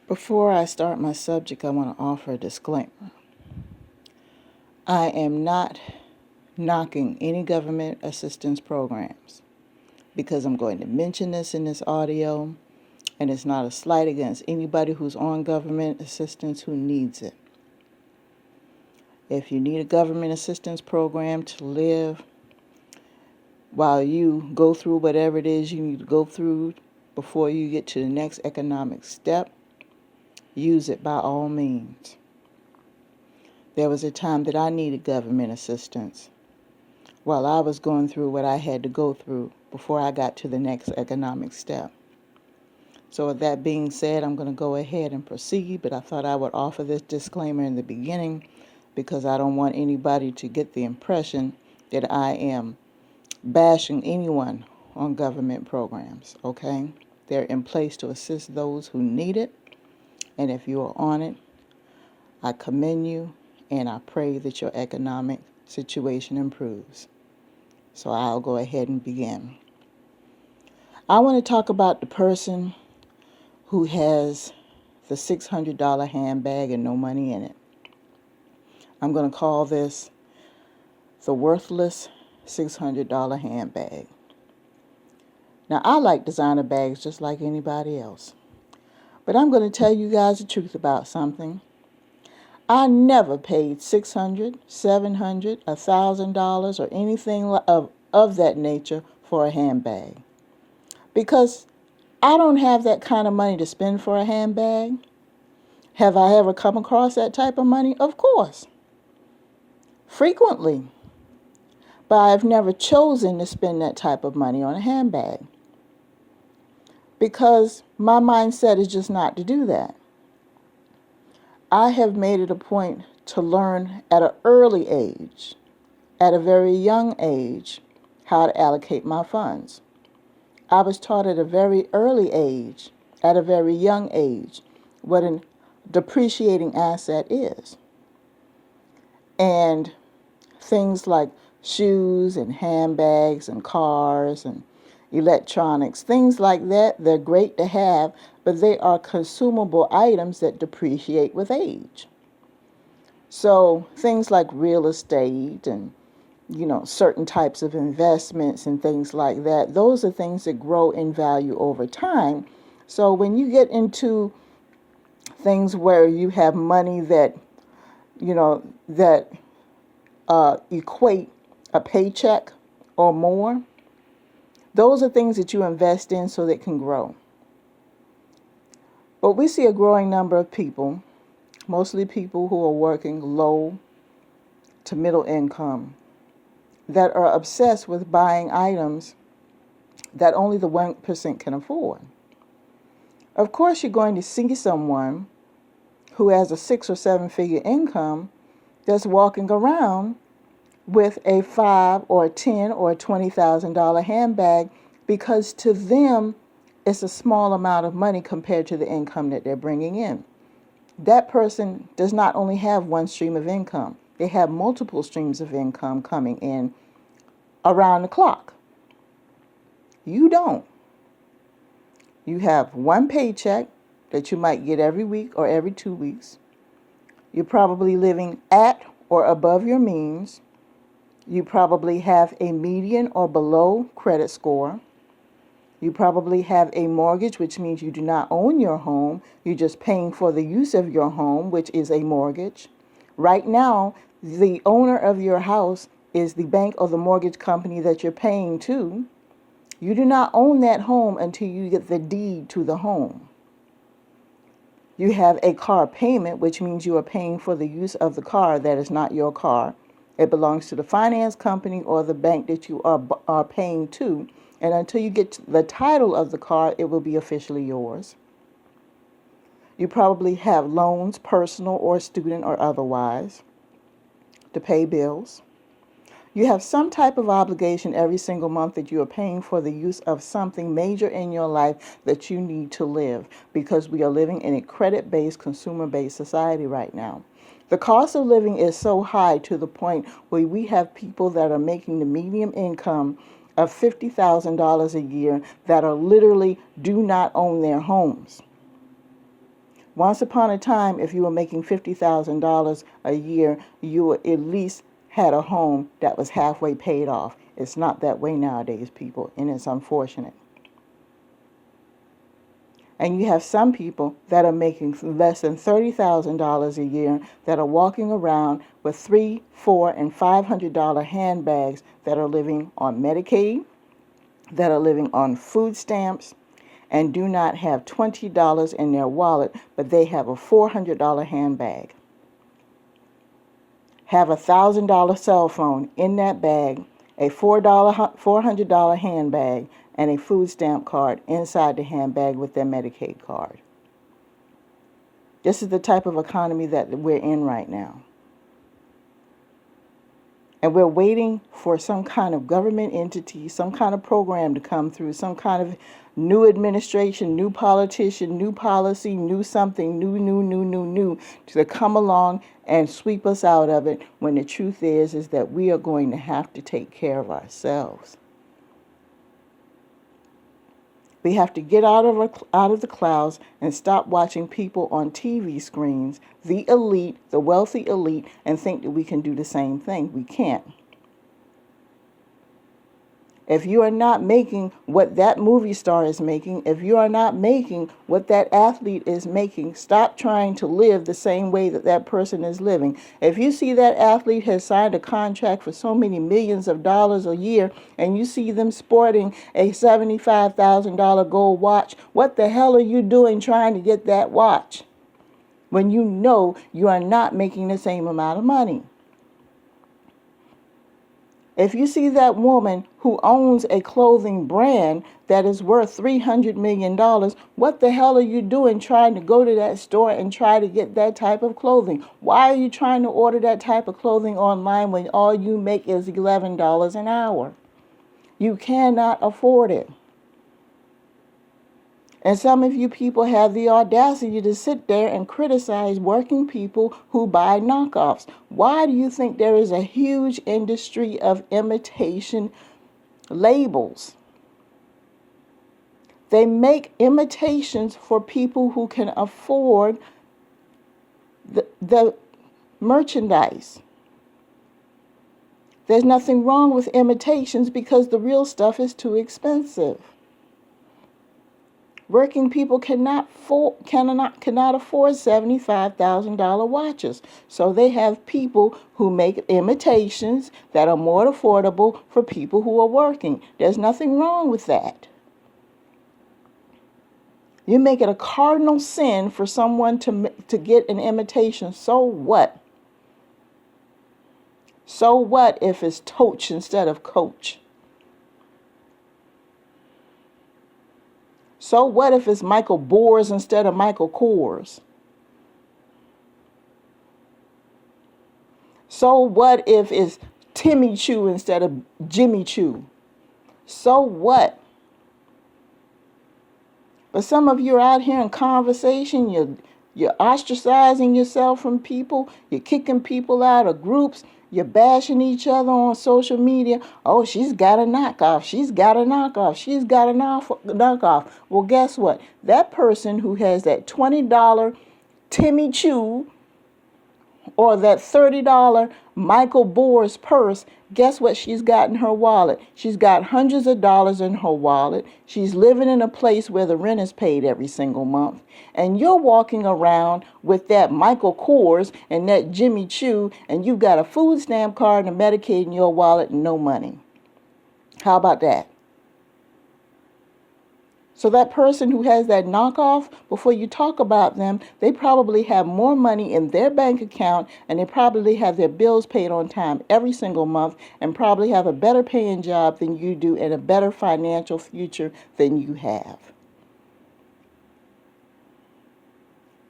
Before I start my subject, I want to offer a disclaimer. I am not knocking any government assistance programs because I'm going to mention this in this audio, and it's not a slight against anybody who's on government assistance who needs it. If you need a government assistance program to live while you go through whatever it is you need to go through before you get to the next economic step, use it by all means. There was a time that I needed government assistance while I was going through what I had to go through before I got to the next economic step. So with that being said, I'm going to go ahead and proceed, but I thought I would offer this disclaimer in the beginning because I don't want anybody to get the impression that I am bashing anyone on government programs, okay? They're in place to assist those who need it, and if you are on it, I commend you, and I pray that your economic situation improves. So I'll go ahead and begin. I want to talk about the person who has the $600 handbag and no money in it. I'm going to call this the worthless $600 handbag. Now, I like designer bags just like anybody else. But I'm going to tell you guys the truth about something. I never paid $600, $700, $1,000 or anything of that nature for a handbag. Because I don't have that kind of money to spend for a handbag. Have I ever come across that type of money? Of course. Frequently. But I've never chosen to spend that type of money on a handbag. Because my mindset is just not to do that. I have made it a point to learn at an early age, at a very young age, how to allocate my funds. I was taught at a very early age, at a very young age, what a depreciating asset is. And things like shoes and handbags and cars and electronics, things like that, they're great to have, but they are consumable items that depreciate with age. So things like real estate and certain types of investments and things like that, those are things that grow in value over time. So when you get into things where you have money that, equate a paycheck or more, those are things that you invest in so they can grow. But we see a growing number of people, mostly people who are working low to middle income, that are obsessed with buying items that only the 1% can afford. Of course, you're going to see someone who has a 6 or 7 figure income that's walking around with a $5 or $10 or $20,000 handbag because to them it's a small amount of money compared to the income that they're bringing in. That person does not only have one stream of income. They have multiple streams of income coming in around the clock. You don't. You have one paycheck that you might get every week or every 2 weeks. You're probably living at or above your means. You probably have a median or below credit score. You probably have a mortgage, which means you do not own your home. You're just paying for the use of your home, which is a mortgage. Right now, the owner of your house is the bank or the mortgage company that you're paying to. You do not own that home until you get the deed to the home. You have a car payment, which means you are paying for the use of the car that is not your car. It belongs to the finance company or the bank that you are paying to. And until you get the title of the car, it will be officially yours. You probably have loans, personal or student or otherwise, to pay bills. You have some type of obligation every single month that you are paying for the use of something major in your life that you need to live, because we are living in a credit-based, consumer-based society right now. The cost of living is so high to the point where we have people that are making the median income of $50,000 a year that are literally do not own their homes. Once upon a time, if you were making $50,000 a year, you at least had a home that was halfway paid off. It's not that way nowadays, people, and it's unfortunate. And you have some people that are making less than $30,000 a year that are walking around with $300, $400, and $500 handbags that are living on Medicaid, that are living on food stamps, and do not have $20 in their wallet, but they have a $400 handbag. Have a $1,000 cell phone in that bag, a $400 handbag, and a food stamp card inside the handbag with their Medicaid card. This is the type of economy that we're in right now. And we're waiting for some kind of government entity, some kind of program to come through, some kind of new administration, new politician, new policy, new something, new to come along and sweep us out of it, when the truth is that we are going to have to take care of ourselves. We have to get out of the clouds and stop watching people on TV screens, the elite, the wealthy elite, and think that we can do the same thing. We can't. If you are not making what that movie star is making, if you are not making what that athlete is making, stop trying to live the same way that that person is living. If you see that athlete has signed a contract for so many millions of dollars a year, and you see them sporting a $75,000 gold watch, what the hell are you doing trying to get that watch when you know you are not making the same amount of money? If you see that woman who owns a clothing brand that is worth $300 million, what the hell are you doing trying to go to that store and try to get that type of clothing? Why are you trying to order that type of clothing online when all you make is $11 an hour? You cannot afford it. And some of you people have the audacity to sit there and criticize working people who buy knockoffs. Why do you think there is a huge industry of imitation labels? They make imitations for people who can afford the merchandise. There's nothing wrong with imitations because the real stuff is too expensive. Working people cannot afford $75,000 watches. So they have people who make imitations that are more affordable for people who are working. There's nothing wrong with that. You make it a cardinal sin for someone to get an imitation. So what? So what if it's Toach instead of Coach? So what if it's Michael Bors instead of Michael Kors? So what if it's Timmy Choo instead of Jimmy Choo? So what? But some of you are out here in conversation, you're ostracizing yourself from people, you're kicking people out of groups, you're bashing each other on social media. Oh, she's got a knockoff. She's got a knockoff. She's got a knockoff. Well, guess what? That person who has that $20 Timmy Choo or that $30 Michael Bors purse, guess what she's got in her wallet? She's got hundreds of dollars in her wallet. She's living in a place where the rent is paid every single month. And you're walking around with that Michael Kors and that Jimmy Choo, and you've got a food stamp card and a Medicaid in your wallet and no money. How about that? So that person who has that knockoff, before you talk about them, they probably have more money in their bank account, and they probably have their bills paid on time every single month, and probably have a better paying job than you do and a better financial future than you have.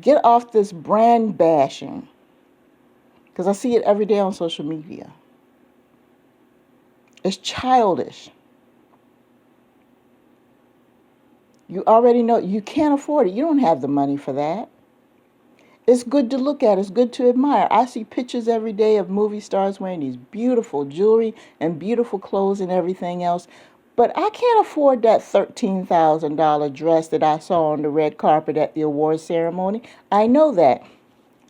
Get off this brand bashing, because I see it every day on social media. It's childish. You already know you can't afford it. You don't have the money for that. It's good to look at. It's good to admire. I see pictures every day of movie stars wearing these beautiful jewelry and beautiful clothes and everything else. But I can't afford that $13,000 dress that I saw on the red carpet at the awards ceremony. I know that.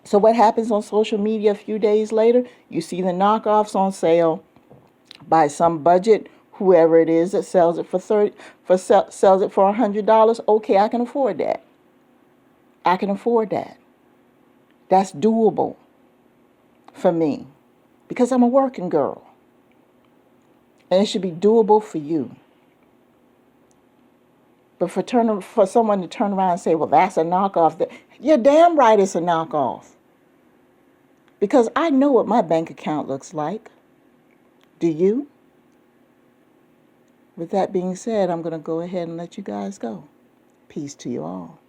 So what happens on social media a few days later? You see the knockoffs on sale by some budget, whoever it is that sells it sells it for $100. Okay, I can afford that. I can afford that. That's doable for me because I'm a working girl. And it should be doable for you. But for someone to turn around and say, well, that's a knockoff, you're damn right it's a knockoff. Because I know what my bank account looks like. Do you? With that being said, I'm going to go ahead and let you guys go. Peace to you all.